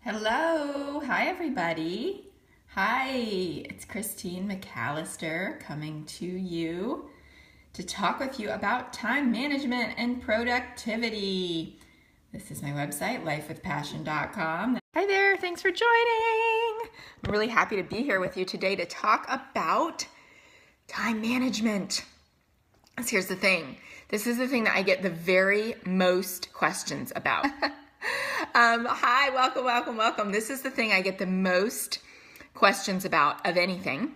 Hello, hi everybody. Hi, it's Christine McAlister coming to you to talk with you about time management and productivity. This is my website, lifewithpassion.com. Hi there, thanks for joining. I'm really happy to be here with you today to talk about time management. So here's the thing. This is the thing that I get the very most questions about. Hi, welcome. This is the thing I get the most questions about of anything.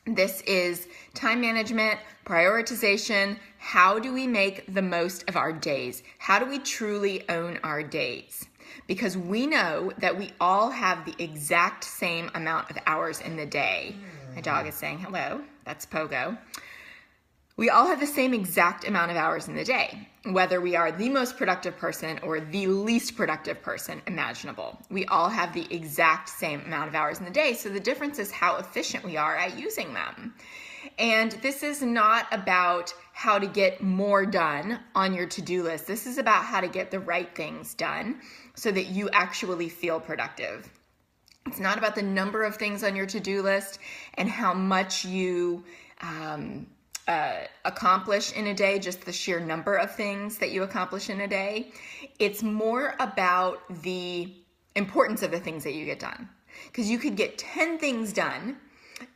This is time management, prioritization. How do we make the most of our days? How do we truly own our days? Because we know that we all have the exact same amount of hours in the day. My dog is saying hello. That's Pogo. We all have the same exact amount of hours in the day, whether we are the most productive person or the least productive person imaginable. We all have the exact same amount of hours in the day, so the difference is how efficient we are at using them. And this is not about how to get more done on your to-do list. This is about how to get the right things done so that you actually feel productive. It's not about the number of things on your to-do list and how much you accomplish in a day, just the sheer number of things that you accomplish in a day. It's more about the importance of the things that you get done. Because you could get 10 things done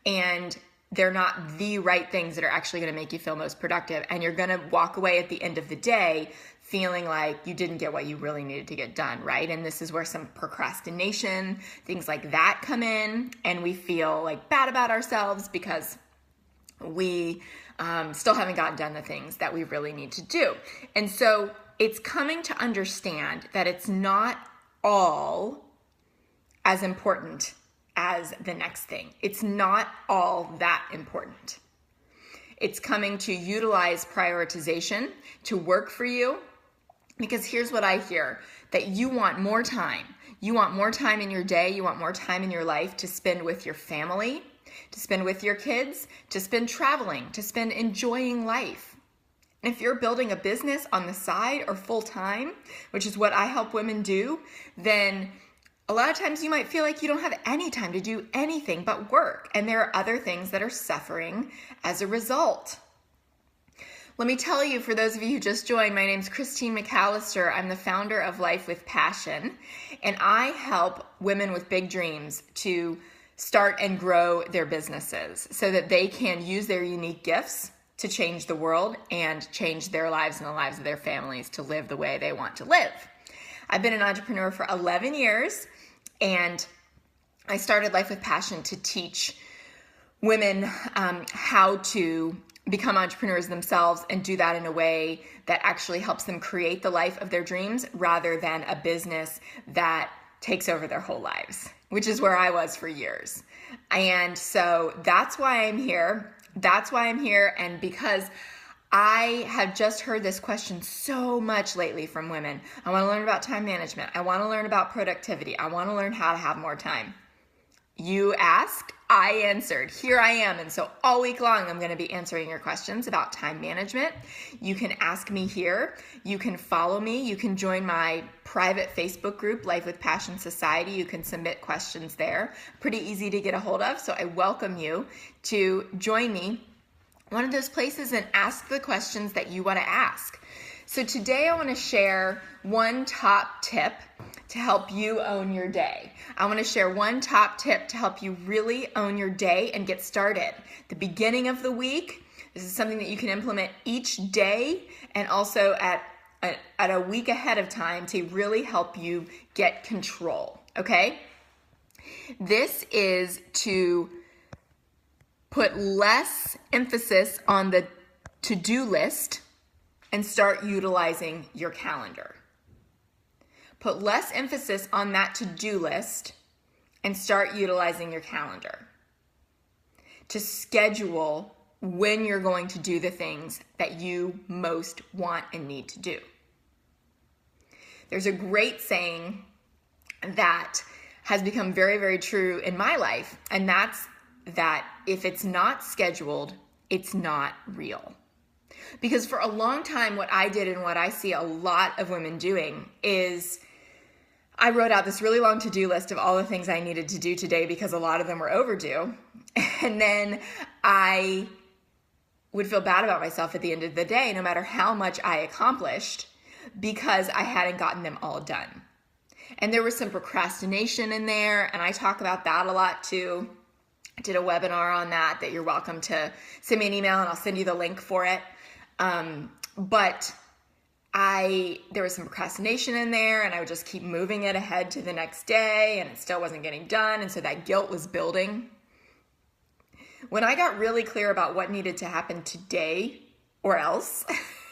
and they're not the right things that are actually going to make you feel most productive. And you're going to walk away at the end of the day feeling like you didn't get what you really needed to get done, right? And this is where some procrastination, things like that come in, and we feel like bad about ourselves because we still haven't gotten done the things that we really need to do. And so it's coming to understand that it's not all as important as the next thing. It's not all that important. It's coming to utilize prioritization to work for you, because here's what I hear, that you want more time. You want more time in your day. You want more time in your life to spend with your family, to spend with your kids, to spend traveling, to spend enjoying life. And if you're building a business on the side or full time, which is what I help women do, then a lot of times you might feel like you don't have any time to do anything but work. And there are other things that are suffering as a result. Let me tell you, for those of you who just joined, my name's Christine McAlister. I'm the founder of Life with Passion, and I help women with big dreams to start and grow their businesses so that they can use their unique gifts to change the world and change their lives and the lives of their families to live the way they want to live. I've been an entrepreneur for 11 years, and I started Life with Passion to teach women how to become entrepreneurs themselves and do that in a way that actually helps them create the life of their dreams rather than a business that takes over their whole lives, which is where I was for years. And so that's why I'm here. And because I have just heard this question so much lately from women. I want to learn about time management. I want to learn about productivity. I want to learn how to have more time. You asked, I answered. Here I am. And so all week long, I'm going to be answering your questions about time management. You can ask me here. You can follow me. You can join my private Facebook group, Life with Passion Society. You can submit questions there. Pretty easy to get a hold of. So I welcome you to join me one of those places and ask the questions that you want to ask. So today I want to share one top tip to help you own your day. I want to share one top tip to help you really own your day and get started. The beginning of the week, this is something that you can implement each day and also at a week ahead of time to really help you get control, okay? This is to put less emphasis on the to-do list and start utilizing your calendar. Put less emphasis on that to-do list and start utilizing your calendar to schedule when you're going to do the things that you most want and need to do. There's a great saying that has become very, very true in my life, and that's that if it's not scheduled, it's not real. Because for a long time, what I did and what I see a lot of women doing is I wrote out this really long to-do list of all the things I needed to do today because a lot of them were overdue. And then I would feel bad about myself at the end of the day, no matter how much I accomplished, because I hadn't gotten them all done. And there was some procrastination in there, and I talk about that a lot too. I did a webinar on that you're welcome to send me an email and I'll send you the link for it. But there was some procrastination in there, and I would just keep moving it ahead to the next day, and it still wasn't getting done. And so that guilt was building. When I got really clear about what needed to happen today or else,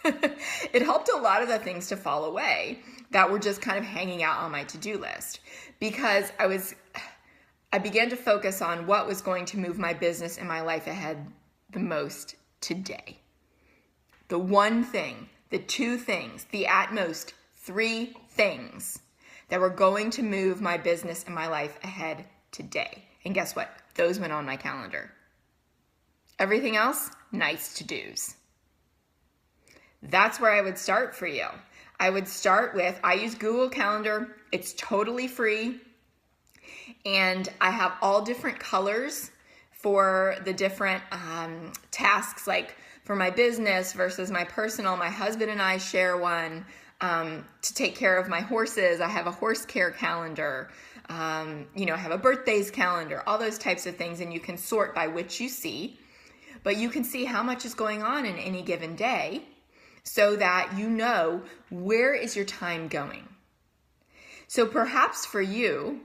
it helped a lot of the things to fall away that were just kind of hanging out on my to-do list, because I began to focus on what was going to move my business and my life ahead the most today. The one thing, the two things, the at most 3 things that were going to move my business and my life ahead today. And guess what? Those went on my calendar. Everything else, nice to-dos. That's where I would start for you. I would start with, I use Google Calendar. It's totally free. And I have all different colors for the different tasks, like for my business versus my personal. My husband and I share one to take care of my horses. I have a horse care calendar. I have a birthdays calendar, all those types of things. And you can sort by which you see, but you can see how much is going on in any given day so that you know where is your time going. So perhaps for you,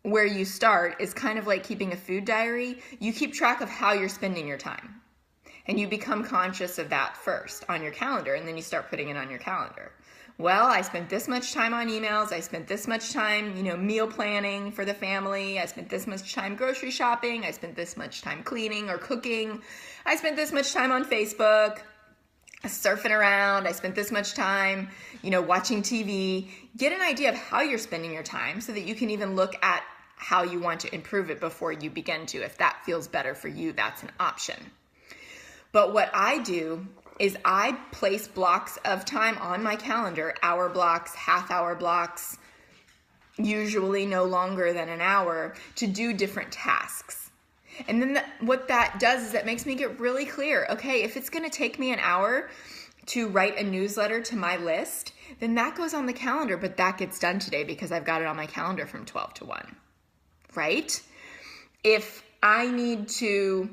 where you start is kind of like keeping a food diary. You keep track of how you're spending your time, and you become conscious of that first on your calendar, and then you start putting it on your calendar. Well, I spent this much time on emails. I spent this much time, meal planning for the family. I spent this much time grocery shopping. I spent this much time cleaning or cooking. I spent this much time on Facebook, surfing around. I spent this much time, watching TV. Get an idea of how you're spending your time so that you can even look at how you want to improve it before you begin to. If that feels better for you, that's an option. But what I do is I place blocks of time on my calendar, hour blocks, half-hour blocks, usually no longer than an hour, to do different tasks. And then what that does is that makes me get really clear. Okay, if it's going to take me an hour to write a newsletter to my list, then that goes on the calendar, but that gets done today because I've got it on my calendar from 12 to 1, right? If I need to,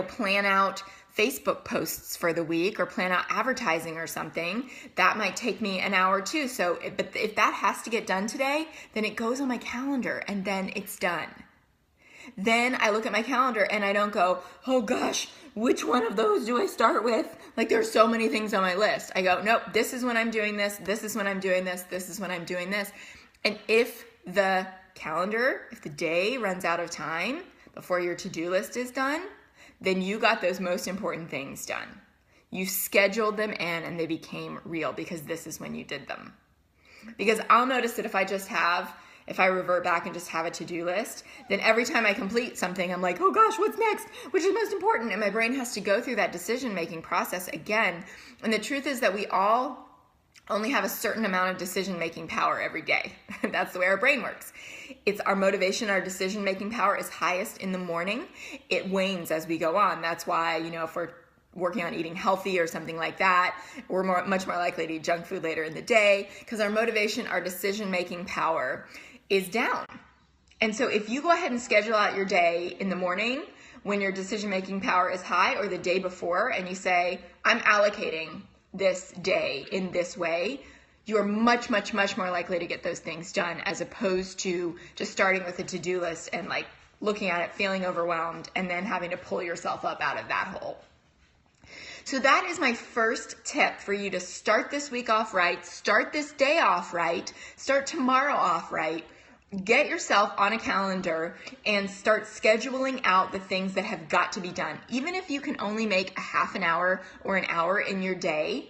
plan out Facebook posts for the week or plan out advertising or something, that might take me an hour too. But if that has to get done today, then it goes on my calendar and then it's done. Then I look at my calendar and I don't go, oh gosh, which one of those do I start with? Like there's so many things on my list. I go, nope, this is when I'm doing this. This is when I'm doing this. This is when I'm doing this. And if the day runs out of time before your to-do list is done, then you got those most important things done. You scheduled them in and they became real because this is when you did them. Because I'll notice that if I revert back and just have a to-do list, then every time I complete something, I'm like, oh gosh, what's next? Which is most important? And my brain has to go through that decision-making process again. And the truth is that we all only have a certain amount of decision-making power every day. That's the way our brain works. It's our motivation, our decision-making power is highest in the morning. It wanes as we go on. That's why, if we're working on eating healthy or something like that, we're much more likely to eat junk food later in the day because our motivation, our decision-making power is down. And so if you go ahead and schedule out your day in the morning when your decision-making power is high, or the day before, and you say, I'm allocating this day in this way, you are much, much, much more likely to get those things done, as opposed to just starting with a to-do list and like looking at it, feeling overwhelmed, and then having to pull yourself up out of that hole. So that is my first tip for you to start this week off right, start this day off right, start tomorrow off right. Get yourself on a calendar and start scheduling out the things that have got to be done. Even if you can only make a half an hour or an hour in your day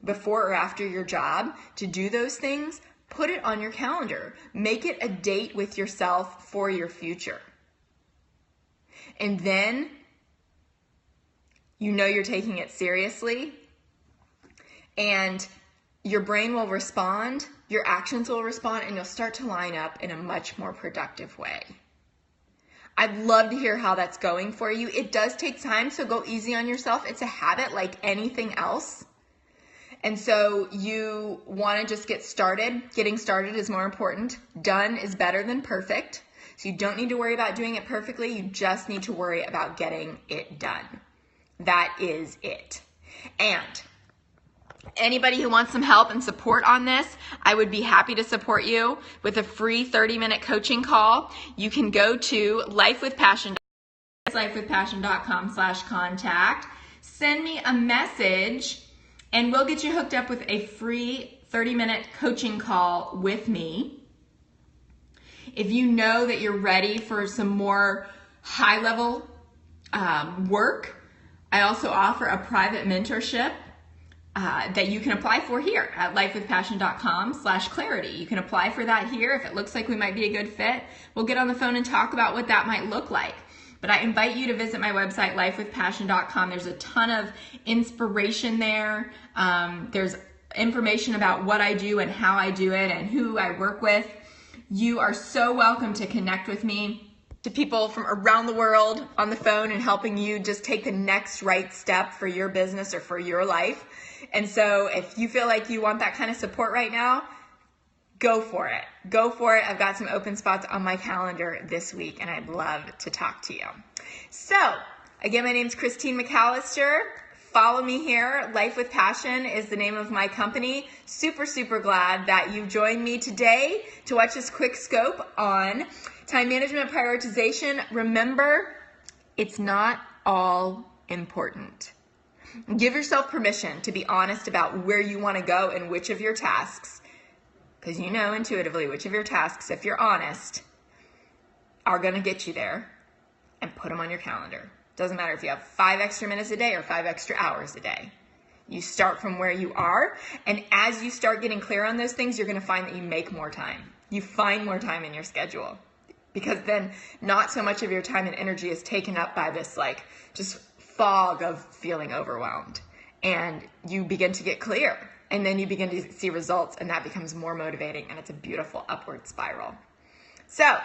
before or after your job to do those things, put it on your calendar. Make it a date with yourself for your future. And then you're taking it seriously, and your brain will respond, your actions will respond, and you'll start to line up in a much more productive way. I'd love to hear how that's going for you. It does take time, so go easy on yourself. It's a habit like anything else. And so you want to just get started. Getting started is more important. Done is better than perfect. So you don't need to worry about doing it perfectly. You just need to worry about getting it done. That is it. And anybody who wants some help and support on this, I would be happy to support you with a free 30-minute coaching call. You can go to lifewithpassion.com/contact. Send me a message and we'll get you hooked up with a free 30-minute coaching call with me. If you know that you're ready for some more high-level work, I also offer a private mentorship that you can apply for here at lifewithpassion.com/clarity. You can apply for that here. If it looks like we might be a good fit, we'll get on the phone and talk about what that might look like. But I invite you to visit my website, lifewithpassion.com. There's a ton of inspiration there. There's information about what I do and how I do it and who I work with. You are so welcome to connect with me, to people from around the world on the phone and helping you just take the next right step for your business or for your life. And so if you feel like you want that kind of support right now, go for it. Go for it. I've got some open spots on my calendar this week and I'd love to talk to you. So again, my name's Christine McAlister. Follow me here. Life with Passion is the name of my company. Super, super glad that you joined me today to watch this quick scope on time management prioritization. Remember, it's not all important. Give yourself permission to be honest about where you want to go and which of your tasks, because you know intuitively which of your tasks, if you're honest, are going to get you there, and put them on your calendar. Doesn't matter if you have 5 extra minutes a day or 5 extra hours a day. You start from where you are, and as you start getting clear on those things, you're going to find that you make more time. You find more time in your schedule, because then not so much of your time and energy is taken up by this like just fog of feeling overwhelmed, and you begin to get clear, and then you begin to see results, and that becomes more motivating, and it's a beautiful upward spiral. So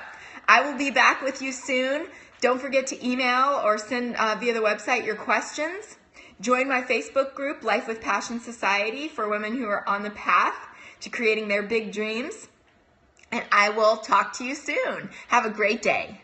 I will be back with you soon. Don't forget to email or send via the website your questions. Join my Facebook group, Life with Passion Society, for women who are on the path to creating their big dreams. And I will talk to you soon. Have a great day.